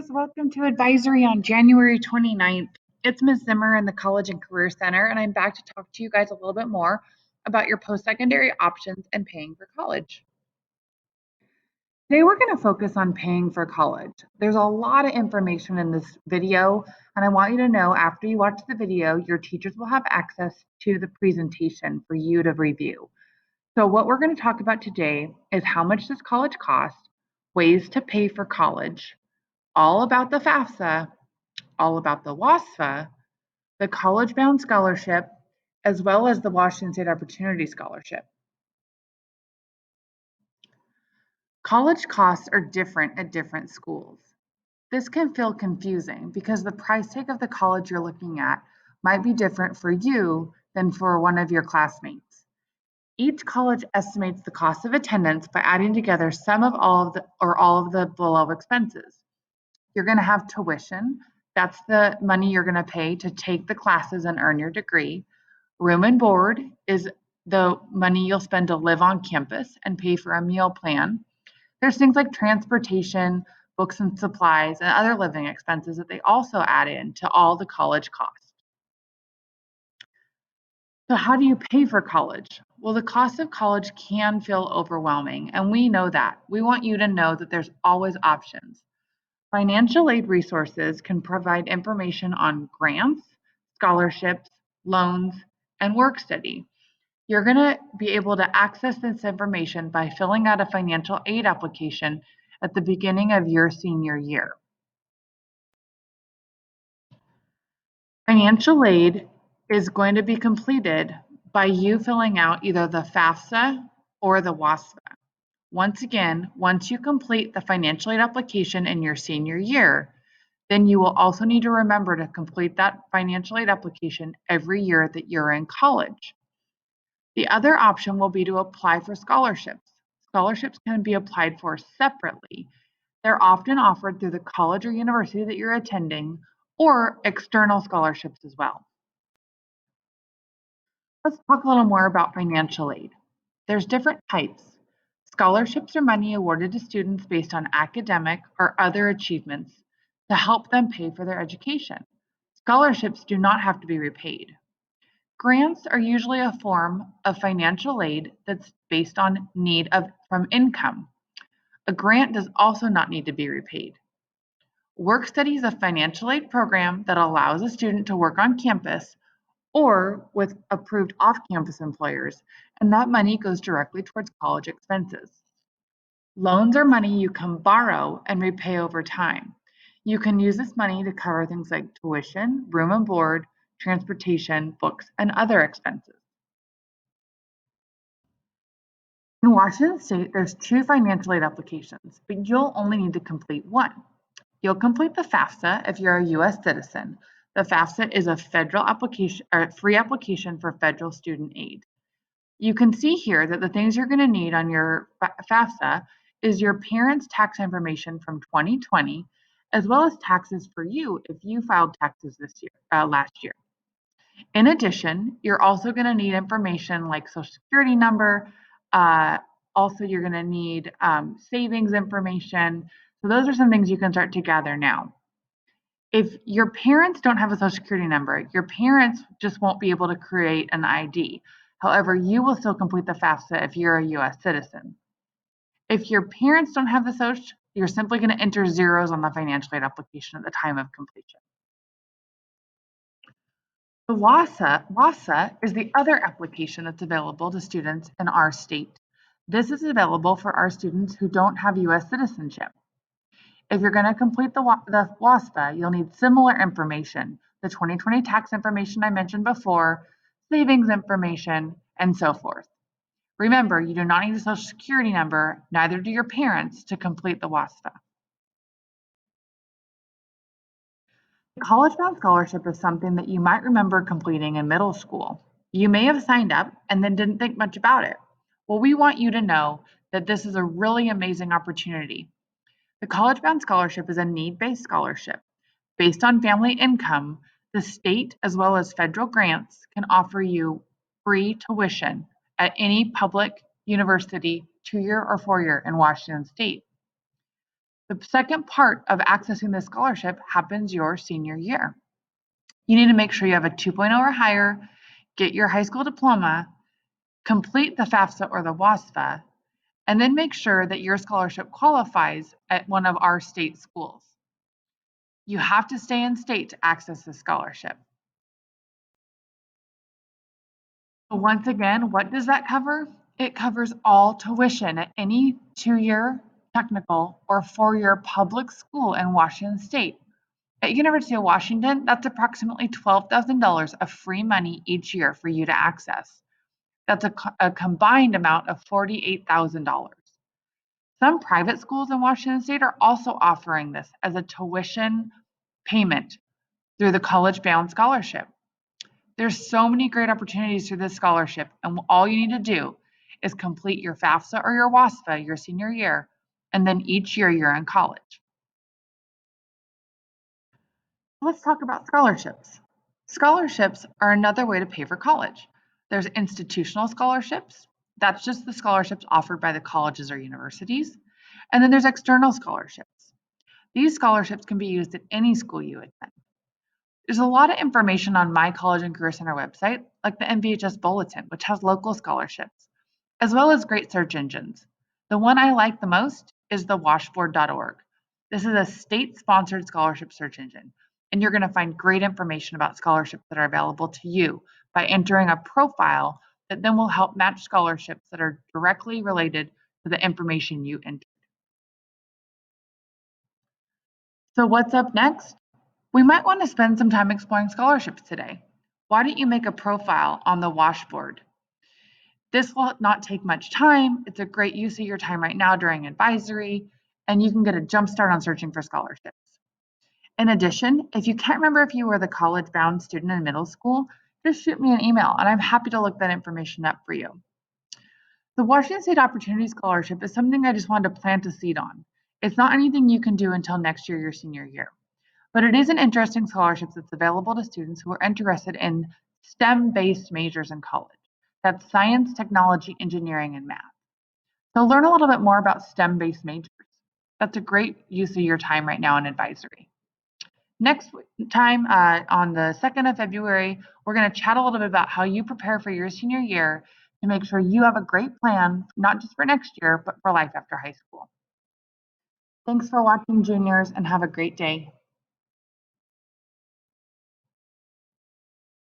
Welcome to Advisory on January 29th. It's Ms. Zimmer in the College and Career Center, and I'm back to talk to you guys a little bit more about your post-secondary options and paying for college. Today, we're going to focus on paying for college. There's a lot of information in this video, and I want you to know after you watch the video, your teachers will have access to the presentation for you to review. So what we're going to talk about today is how much does college cost, ways to pay for college, all about the FAFSA, all about the WASFA, the College Bound Scholarship, as well as the Washington State Opportunity Scholarship. College costs are different at different schools. This can feel confusing because the price tag of the college you're looking at might be different for you than for one of your classmates. Each college estimates the cost of attendance by adding together some of all of the below expenses. You're going to have tuition. That's the money you're going to pay to take the classes and earn your degree. Room and board is the money you'll spend to live on campus and pay for a meal plan. There's things like transportation, books and supplies, and other living expenses that they also add in to all the college costs. So how do you pay for college? Well, the cost of college can feel overwhelming, and we know that. We want you to know that there's always options. Financial aid resources can provide information on grants, scholarships, loans, and work study. You're going to be able to access this information by filling out a financial aid application at the beginning of your senior year. Financial aid is going to be completed by you filling out either the FAFSA or the WASFA. Once again, once you complete the financial aid application in your senior year, then you will also need to remember to complete that financial aid application every year that you're in college. The other option will be to apply for scholarships. Scholarships can be applied for separately. They're often offered through the college or university that you're attending, or external scholarships as well. Let's talk a little more about financial aid. There's different types. Scholarships are money awarded to students based on academic or other achievements to help them pay for their education. Scholarships do not have to be repaid. Grants are usually a form of financial aid that's based on need from income. A grant does also not need to be repaid. Work study is a financial aid program that allows a student to work on campus or with approved off-campus employers, and that money goes directly towards college expenses. Loans are money you can borrow and repay over time. You can use this money to cover things like tuition, room and board, transportation, books, and other expenses. In Washington State, there's 2 financial aid applications, but you'll only need to complete one. You'll complete the FAFSA if you're a U.S. citizen. The FAFSA is a federal application or free application for federal student aid. You can see here that the things you're going to need on your FAFSA is your parents' tax information from 2020, as well as taxes for you if you filed taxes last year. In addition, you're also going to need information like Social Security number. Also, you're going to need savings information. So those are some things you can start to gather now. If your parents don't have a Social Security number, your parents just won't be able to create an ID. However, you will still complete the FAFSA if you're a U.S. citizen. If your parents don't have the Social, you're simply going to enter zeros on the financial aid application at the time of completion. The WASA is the other application that's available to students in our state. This is available for our students who don't have U.S. citizenship. If you're going to complete the WASFA, you'll need similar information, the 2020 tax information I mentioned before, savings information, and so forth. Remember, you do not need a Social Security number, neither do your parents, to complete the WASFA. The College Bound Scholarship is something that you might remember completing in middle school. You may have signed up and then didn't think much about it. Well, we want you to know that this is a really amazing opportunity. The College Bound Scholarship is a need-based scholarship. Based on family income, the state as well as federal grants can offer you free tuition at any public university, 2-year or 4-year in Washington State. The second part of accessing this scholarship happens your senior year. You need to make sure you have a 2.0 or higher, get your high school diploma, complete the FAFSA or the WASFA, and then make sure that your scholarship qualifies at one of our state schools. You have to stay in state to access the scholarship. So once again, what does that cover? It covers all tuition at any 2-year technical or 4-year public school in Washington State. At University of Washington, that's approximately $12,000 of free money each year for you to access. That's a combined amount of $48,000. Some private schools in Washington State are also offering this as a tuition payment through the College Bound Scholarship. There's so many great opportunities through this scholarship, and all you need to do is complete your FAFSA or your WASFA your senior year, and then each year you're in college. Let's talk about scholarships. Scholarships are another way to pay for college. There's institutional scholarships. That's just the scholarships offered by the colleges or universities. And then there's external scholarships. These scholarships can be used at any school you attend. There's a lot of information on My College and Career Center website, like the MVHS Bulletin, which has local scholarships, as well as great search engines. The one I like the most is the washboard.org. This is a state-sponsored scholarship search engine, and you're going to find great information about scholarships that are available to you by entering a profile that then will help match scholarships that are directly related to the information you entered. So what's up next? We might want to spend some time exploring scholarships today. Why don't you make a profile on the washboard? This will not take much time. It's a great use of your time right now during advisory, and you can get a jump start on searching for scholarships. In addition, if you can't remember if you were the college-bound student in middle school, just shoot me an email, and I'm happy to look that information up for you. The Washington State Opportunity Scholarship is something I just wanted to plant a seed on. It's not anything you can do until next year, your senior year. But it is an interesting scholarship that's available to students who are interested in STEM-based majors in college. That's science, technology, engineering, and math. So learn a little bit more about STEM-based majors. That's a great use of your time right now in advisory. Next time on the 2nd of February, we're going to chat a little bit about how you prepare for your senior year to make sure you have a great plan, not just for next year, but for life after high school. Thanks for watching, juniors, and have a great day.